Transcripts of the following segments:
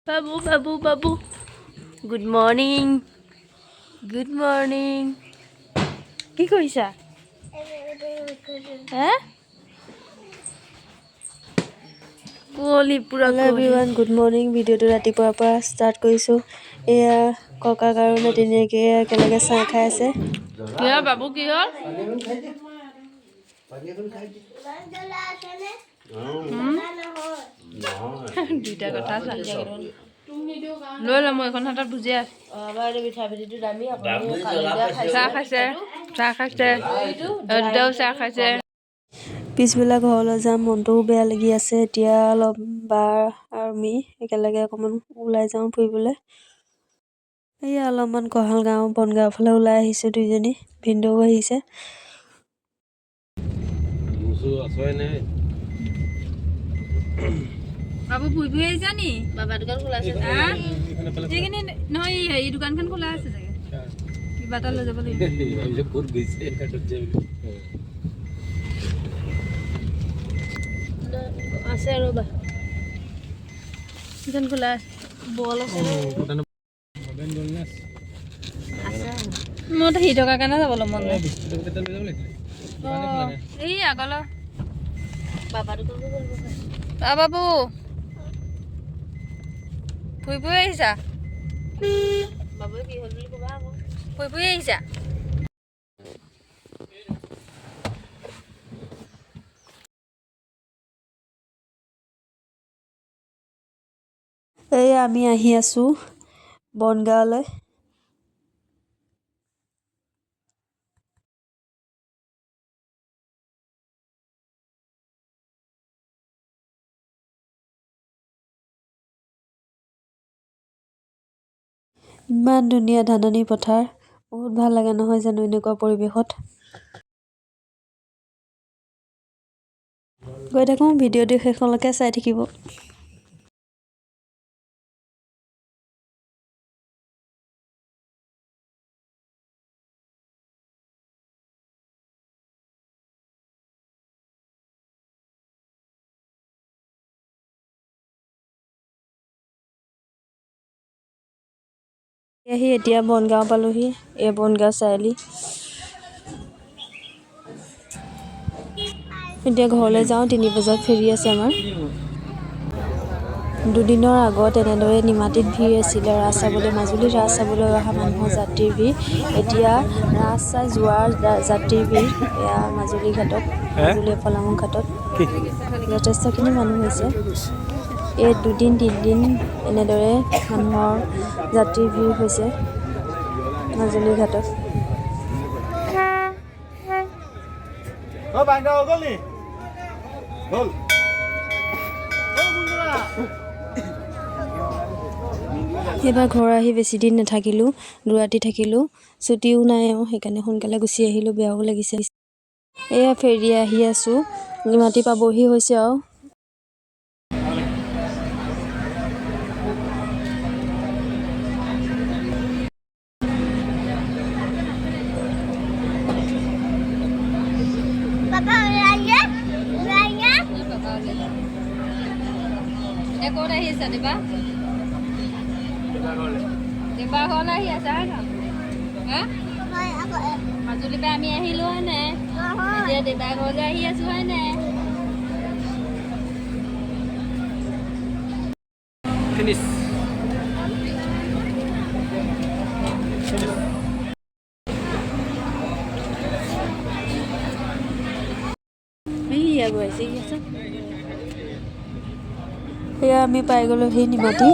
বাবু বাবু বাবু good morning good morning কি কৰিছা হে কুঁৱলী পুৰা এভৰিৱান গুড মৰ্ণিং ভিডিঅ'টো ৰাতিপুৱাৰ পৰা ষ্টাৰ্ট কৰিছোঁ এয়া ককাৰ কাৰণে তেনেকৈ একেলগে চাহ খাই আছে বাবু কি হ'ল দুইটা কথা লৈ ল মই এখন হাতত বুজি আছো চাহ খাইছে চাহ খাইছে দেউ চাহ খাইছে পিছবেলা ঘৰলৈ যাম মনটোও বেয়া লাগি আছে এতিয়া অলপ বাৰ আৰু আমি একেলগে অকণমান ওলাই যাওঁ ফুৰিবলৈ এয়া অলপমান কঁহাল গাঁও বনগাঁৱৰ ফালে ওলাই আহিছোঁ দুইজনী ভিনদেউ আহিছে বাবু ফুৰি ফুৰি আহিছা নি বাবা দোকান খোলা আছে সেইখিনি নহয় হেৰি দোকানখন খোলা আছে চাগে কিবা এটা লৈ যাব লাগিব আছে ৰ'বা দোকান খোলা আছে বল আছে মই সি টকাৰ কাৰণে যাবলৈ মন নাই এই আগলৈ বাবা দোকান বাবু ফুৰি ফুৰি আহিছা বাবু কি হ'ল বুলি ক'বা আকৌ ফুৰি ফুৰি আহিছা এই আমি আহি আছোঁ বনগাঁৱলৈ ইমান ধুনীয়া ধাননি পথাৰ বহুত ভাল লাগে নহয় জানো এনেকুৱা পৰিৱেশত গৈ থাকোঁ ভিডিঅ'টো শেষলৈকে চাই থাকিব আহি এতিয়া বনগাঁও পালোহি এই বনগাঁও চাৰিআলি এতিয়া ঘৰলৈ যাওঁ 3 বজাত ফেৰি আছে আমাৰ দুদিনৰ আগত এনেদৰে নিমাতীত ভিৰ আছিলে ৰাস চাবলৈ মাজুলীত ৰাস চাবলৈ অহা মানুহৰ যাত্ৰীৰ ভিৰ এতিয়া ৰাস চাই যোৱাৰ যাত্ৰীৰ ভিৰ এয়া মাজুলী ঘাটত মাজুলী ফলামুখ ঘাটত যথেষ্টখিনি মানুহ হৈছে এই 2-3 দিন এনেদৰে মানুহৰ যাত্ৰীৰ ভিৰ হৈছে মাজুলী ঘাটত এইবাৰ ঘৰ আহি বেছি দিন নাথাকিলোঁ 2 ৰাতি থাকিলোঁ ছুটিও নাই আৰু সেইকাৰণে সোনকালে গুচি আহিলোঁ বেয়াও লাগিছে এয়া ফেৰি আহি আছোঁ নিমাতী পাবহি হৈছে আৰু ক'ত আহি আছে দেবা ঘৰলৈ আহি আছে মাজুলীৰ পৰা আমি আহিলোঁ হয়নে এতিয়া দেবা ঘৰলৈ আহি আছোঁ হয়নে এয়া আমি পাই গ'লোঁ সেই নিমাতী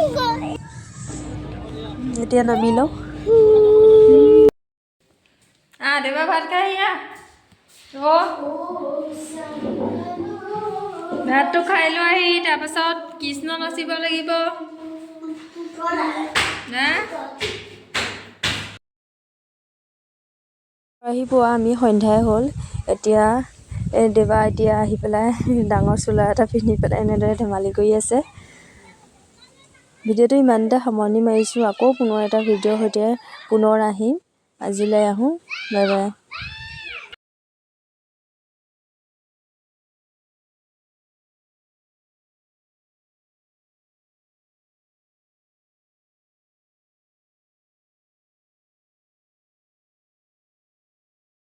এতিয়া নামি লওঁ দেৱা ভাত খাই ভাতটো খাই লৈ আহি তাৰপাছত কৃষ্ণ নাচিব লাগিব আহি পোৱা আমি সন্ধ্যাই হ'ল এতিয়া দেৱা এতিয়া আহি পেলাই ডাঙৰ চোলা এটা পিন্ধি পেলাই এনেদৰে ধেমালি কৰি আছে ভিডিঅ'টো ইমানতে সামৰণি মাৰিছোঁ আকৌ পুনৰ এটা ভিডিঅ'ৰ সৈতে পুনৰ আহিম আজিলৈ আহোঁ বাই বাই